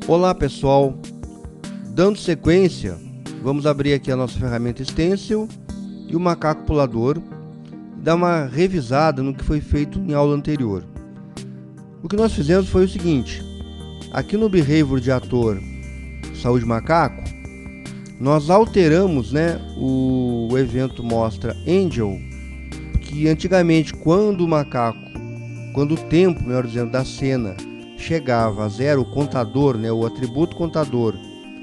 Olá pessoal, dando sequência, vamos abrir aqui a nossa ferramenta Stencil e o macaco pulador e dar uma revisada no que foi feito em aula anterior. O que nós fizemos foi o seguinte: aqui no Behavior de ator Saúde Macaco, nós alteramos, o evento mostra Angel, que antigamente quando o tempo, melhor dizendo, da cena chegava a zero, o contador, o atributo contador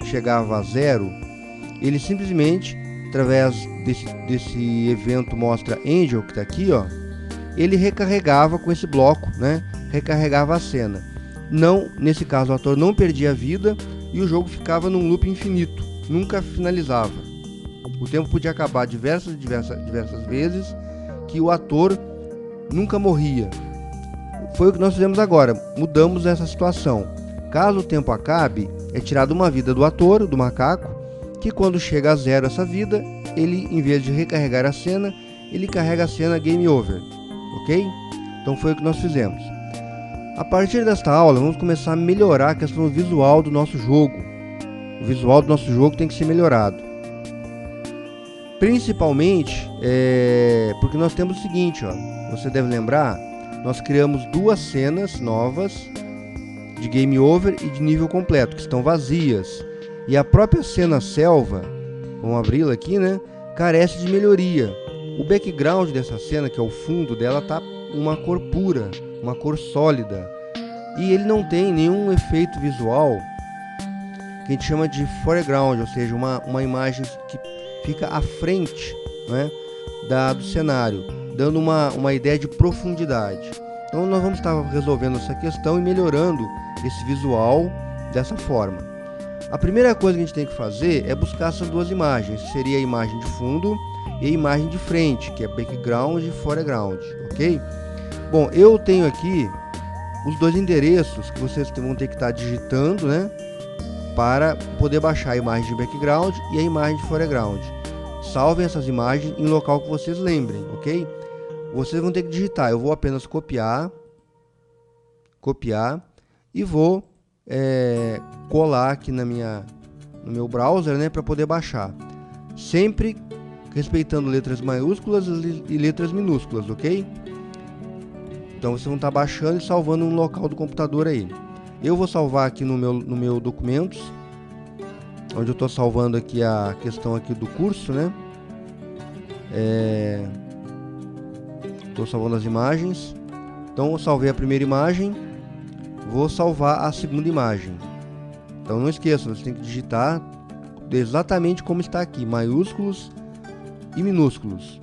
chegava a zero, ele simplesmente, através desse evento mostra Angel, que está aqui, ele recarregava com esse bloco, recarregava a cena. Não, nesse caso o ator não perdia a vida e o jogo ficava num loop infinito, nunca finalizava. O tempo podia acabar diversas vezes, que o ator nunca morria. Foi o que nós fizemos agora, mudamos essa situação. Caso o tempo acabe, é tirada uma vida do ator, do macaco, que quando chega a zero essa vida, ele, em vez de recarregar a cena, ele carrega a cena Game Over, ok? Então foi o que nós fizemos. A partir desta aula, vamos começar a melhorar a questão visual do nosso jogo. O visual do nosso jogo tem que ser melhorado. Principalmente, porque nós temos o seguinte, você deve lembrar, nós criamos duas cenas novas de Game Over e de nível completo, que estão vazias. E a própria cena selva, vamos abri-la aqui, carece de melhoria. O background dessa cena, que é o fundo dela, tá uma cor pura, uma cor sólida. E ele não tem nenhum efeito visual que a gente chama de foreground, ou seja, uma imagem que fica à frente, do cenário, dando uma ideia de profundidade. Então nós vamos estar resolvendo essa questão e melhorando esse visual dessa forma. A primeira coisa que a gente tem que fazer é buscar essas duas imagens, que seria a imagem de fundo e a imagem de frente, que é background e foreground, ok? Bom, eu tenho aqui os dois endereços que vocês vão ter que estar digitando, para poder baixar a imagem de background e a imagem de foreground. Salvem essas imagens em local que vocês lembrem, ok? Vocês vão ter que digitar. Eu vou apenas copiar e vou colar aqui no meu browser, para poder baixar. Sempre respeitando letras maiúsculas e letras minúsculas, ok? Então vocês vão estar baixando e salvando um local do computador aí. Eu vou salvar aqui no meu documentos, onde eu estou salvando aqui a questão aqui do curso, Estou salvando as imagens. Então eu salvei a primeira imagem, vou salvar a segunda imagem. Então não esqueça, você tem que digitar exatamente como está aqui, maiúsculos e minúsculos.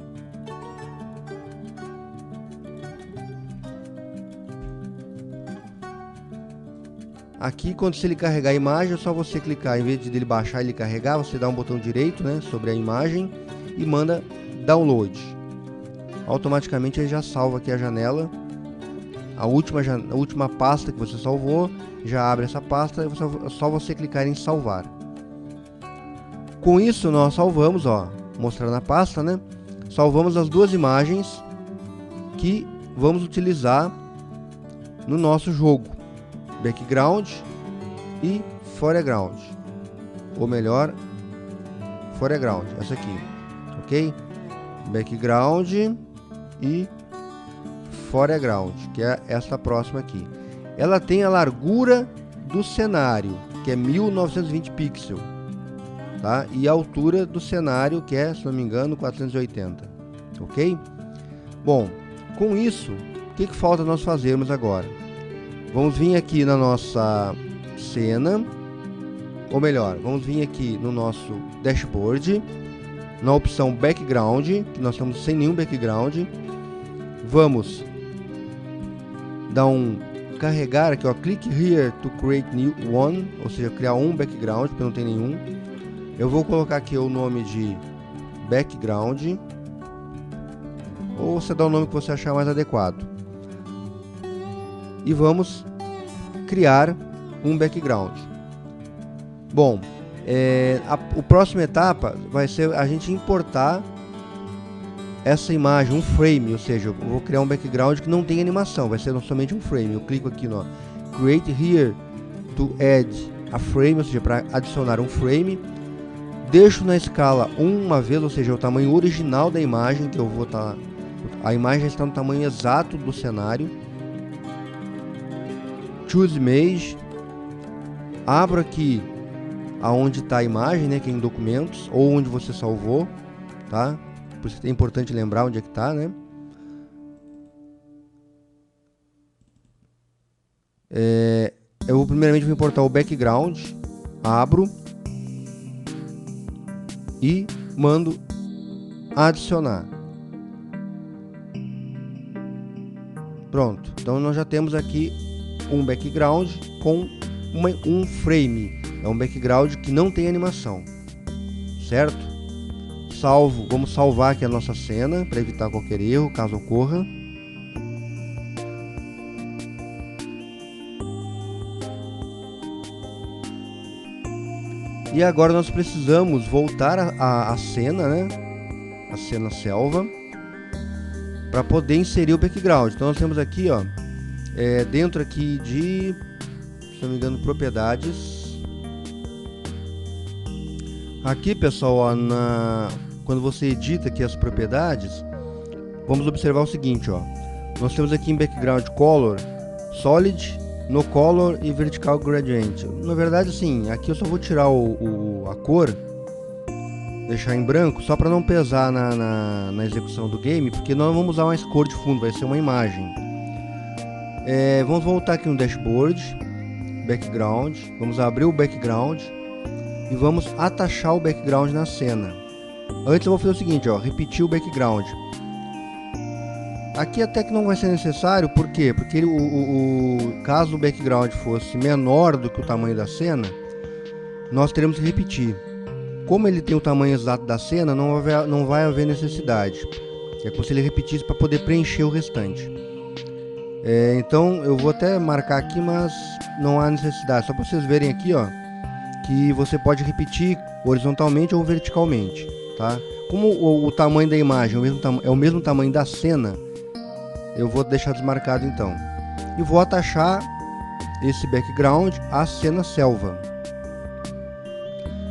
Aqui, quando ele carregar a imagem, é só você clicar, em vez de ele baixar e ele carregar, você dá um botão direito, sobre a imagem e manda download. Automaticamente ele já salva aqui a janela, a última pasta que você salvou, já abre essa pasta, é só você clicar em salvar. Com isso nós salvamos, mostrando a pasta, salvamos as duas imagens que vamos utilizar no nosso jogo. Background e foreground, ou melhor, foreground, essa aqui, ok? Background e foreground, que é essa próxima aqui. Ela tem a largura do cenário, que é 1920 pixels, tá? E a altura do cenário, que é, se não me engano, 480, ok? Bom, com isso, o que falta nós fazermos agora? Vamos vir aqui na nossa cena, ou melhor, vamos vir aqui no nosso dashboard, na opção background, que nós estamos sem nenhum background. Vamos dar carregar aqui, click here to create new one, ou seja, criar um background, porque não tem nenhum. Eu vou colocar aqui o nome de background, ou você dá o nome que você achar mais adequado. E vamos criar um background. Bom, a próxima etapa vai ser a gente importar essa imagem, um frame, ou seja, eu vou criar um background que não tem animação, vai ser somente um frame. Eu clico aqui no Create Here to Add a frame, ou seja, para adicionar um frame. Deixo na escala 1 vez, ou seja, o tamanho original da imagem, que eu vou estar... A imagem está no tamanho exato do cenário. Choose Image. Abro aqui aonde está a imagem, né, que é em documentos, ou onde você salvou, tá? Por isso é importante lembrar onde é que está, né? Eu primeiramente vou importar o background, abro e mando adicionar. Pronto, então nós já temos aqui um background com um frame. É um background que não tem animação, certo? Vamos salvar aqui a nossa cena para evitar qualquer erro, caso ocorra. E agora nós precisamos voltar a cena, né? A cena selva, para poder inserir o background. Então nós temos aqui, ó, dentro aqui de, se não me engano, propriedades. Aqui, pessoal, ó, quando você edita aqui as propriedades, vamos observar o seguinte, ó. Nós temos aqui em background color, solid, no color e vertical gradient. Na verdade, assim, aqui eu só vou tirar a cor, deixar em branco, só para não pesar na execução do game, porque nós não vamos usar mais cor de fundo, vai ser uma imagem. Vamos voltar aqui no dashboard, background, vamos abrir o background e vamos atachar o background na cena. Antes eu vou fazer o seguinte, ó, repetir o background. Aqui até que não vai ser necessário, por quê? Porque caso o background fosse menor do que o tamanho da cena, nós teremos que repetir. Como ele tem o tamanho exato da cena, não vai haver necessidade. É como se ele repetisse para poder preencher o restante. Então eu vou até marcar aqui, mas não há necessidade. Só para vocês verem aqui, ó, que você pode repetir horizontalmente ou verticalmente, tá? Como o tamanho da imagem é o mesmo tamanho da cena, eu vou deixar desmarcado então. E vou atachar esse background à cena selva.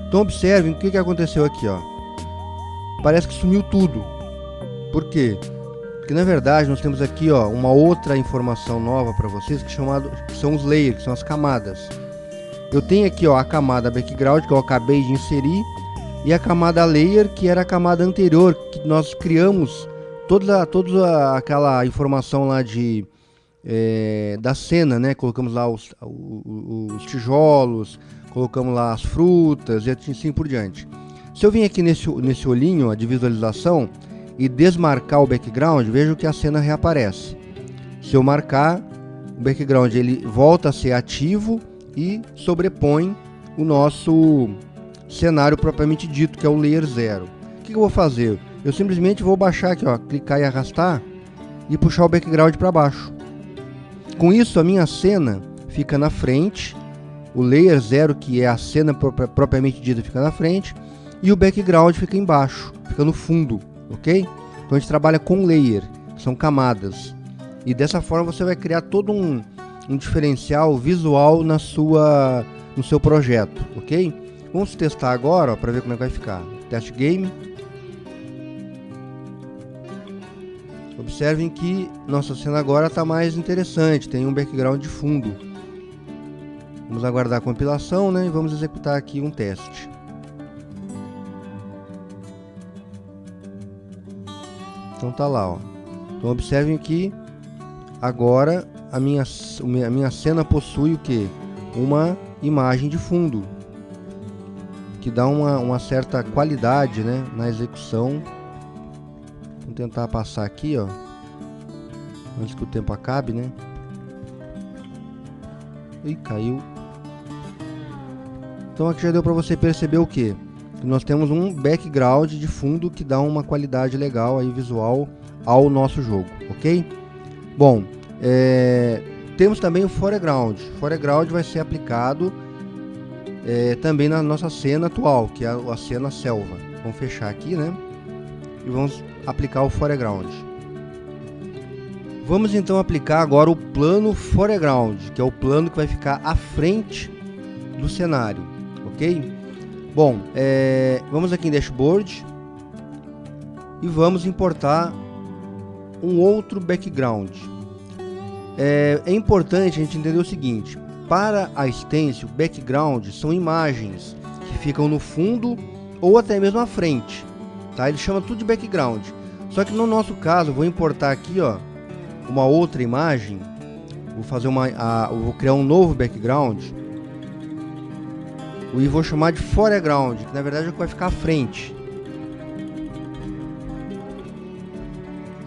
Então observem o que aconteceu aqui, ó. Parece que sumiu tudo. Por quê? Porque na verdade nós temos aqui, ó, uma outra informação nova para vocês que são os layers, que são as camadas. Eu tenho aqui, ó, a camada background que eu acabei de inserir e a camada layer, que era a camada anterior, que nós criamos toda aquela informação lá da cena, né? Colocamos lá os tijolos, colocamos lá as frutas e assim por diante. Se eu vim aqui nesse olhinho, ó, de visualização e desmarcar o background, vejo que a cena reaparece. Se eu marcar o background, ele volta a ser ativo e sobrepõe o nosso cenário propriamente dito, que é o layer 0. O que eu vou fazer? Eu simplesmente vou baixar aqui, ó, clicar e arrastar e puxar o background para baixo. Com isso, a minha cena fica na frente, o layer 0, que é a cena propriamente dita, fica na frente, e o background fica embaixo, fica no fundo, ok? Então a gente trabalha com layer, que são camadas, e dessa forma você vai criar todo um diferencial visual no seu projeto, ok? Vamos testar agora para ver como é que vai ficar. Test game. Observem que nossa cena agora está mais interessante, tem um background de fundo. Vamos aguardar a compilação, né? E vamos executar aqui um teste. Então tá lá, ó. Então observem que agora a minha cena possui o que? Uma imagem de fundo, que dá uma certa qualidade, né, na execução. Vamos tentar passar aqui, ó, antes que o tempo acabe, né? Ih, caiu. Então aqui já deu para você perceber o que? Nós temos um background de fundo que dá uma qualidade legal aí visual ao nosso jogo, ok? Bom, temos também o foreground. O foreground vai ser aplicado também na nossa cena atual, que é a cena selva. Vamos fechar aqui, né? E vamos aplicar o foreground. Vamos então aplicar agora o plano foreground, que é o plano que vai ficar à frente do cenário, ok? Bom, vamos aqui em Dashboard e vamos importar um outro background. É importante a gente entender o seguinte: para a Stencil, background são imagens que ficam no fundo ou até mesmo à frente, tá? Ele chama tudo de background. Só que no nosso caso, eu vou importar aqui, ó, uma outra imagem. Vou fazer vou criar um novo background e vou chamar de foreground, que na verdade é o que vai ficar à frente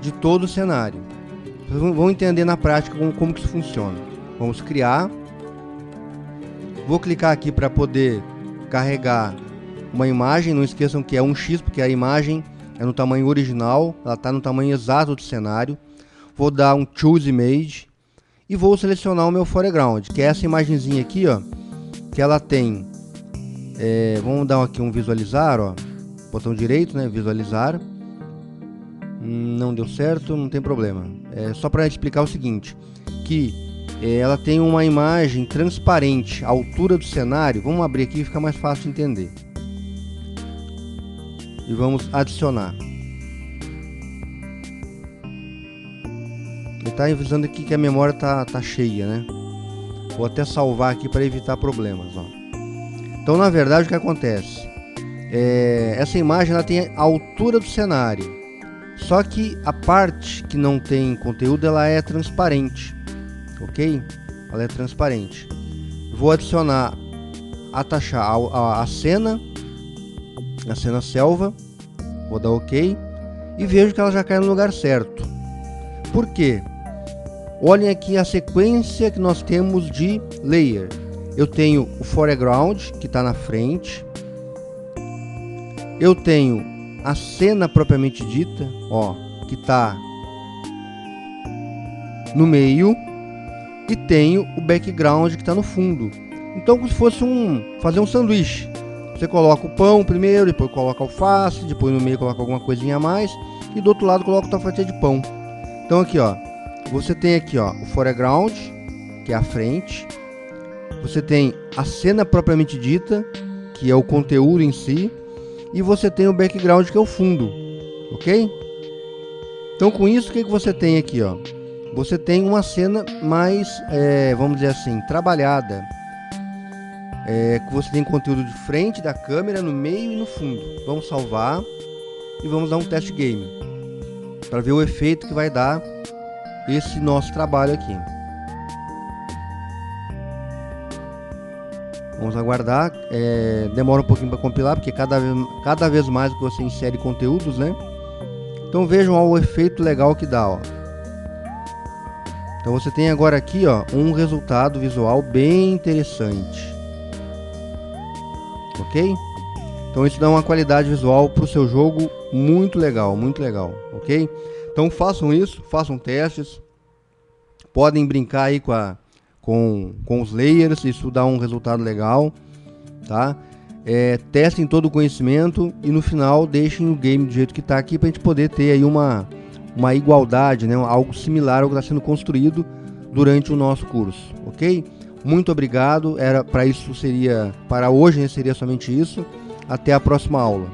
de todo o cenário. Vocês vão entender na prática como que isso funciona. Vamos criar. Vou clicar aqui para poder carregar uma imagem. Não esqueçam que é 1x, porque a imagem é no tamanho original, ela está no tamanho exato do cenário. Vou dar um Choose Image e vou selecionar o meu foreground, que é essa imagenzinha aqui, ó, que ela tem. Vamos dar aqui um visualizar, ó, botão direito, né, visualizar. Não deu certo, não tem problema. É só para explicar o seguinte, que ela tem uma imagem transparente à altura do cenário. Vamos abrir aqui e fica mais fácil de entender. E vamos adicionar. Ele está avisando aqui que a memória tá cheia, né? Vou até salvar aqui para evitar problemas, ó. Então, na verdade, o que acontece? Essa imagem ela tem a altura do cenário. Só que a parte que não tem conteúdo, ela é transparente, ok? Ela é transparente. Vou adicionar, atachar a cena selva. Vou dar ok e vejo que ela já cai no lugar certo. Por quê? Olhem aqui a sequência que nós temos de layer. Eu tenho o foreground, que está na frente. Eu tenho a cena propriamente dita, ó, que está no meio, e tenho o background que está no fundo. Então, como se fosse fazer um sanduíche. Você coloca o pão primeiro, depois coloca a alface, depois no meio coloca alguma coisinha a mais e do outro lado coloca a fatia de pão. Então aqui, ó, você tem aqui, ó, o foreground, que é a frente. Você tem a cena propriamente dita, que é o conteúdo em si. E você tem o background, que é o fundo, ok? Então com isso, o que você tem aqui, ó? Você tem uma cena mais, vamos dizer assim, trabalhada. Que você tem conteúdo de frente da câmera, no meio e no fundo. Vamos salvar e vamos dar um test game para ver o efeito que vai dar esse nosso trabalho aqui. Vamos aguardar, demora um pouquinho para compilar, porque cada vez mais que você insere conteúdos, né? Então vejam, ó, o efeito legal que dá, ó. Então você tem agora aqui, ó, um resultado visual bem interessante, ok? Então isso dá uma qualidade visual para o seu jogo muito legal, ok? Então façam isso, façam testes, podem brincar aí com os layers, isso dá um resultado legal, tá? Testem todo o conhecimento e no final deixem o game do jeito que está aqui para a gente poder ter aí uma igualdade, né? Algo similar ao que está sendo construído durante o nosso curso, ok? Muito obrigado, para hoje, né, seria somente isso. Até a próxima aula.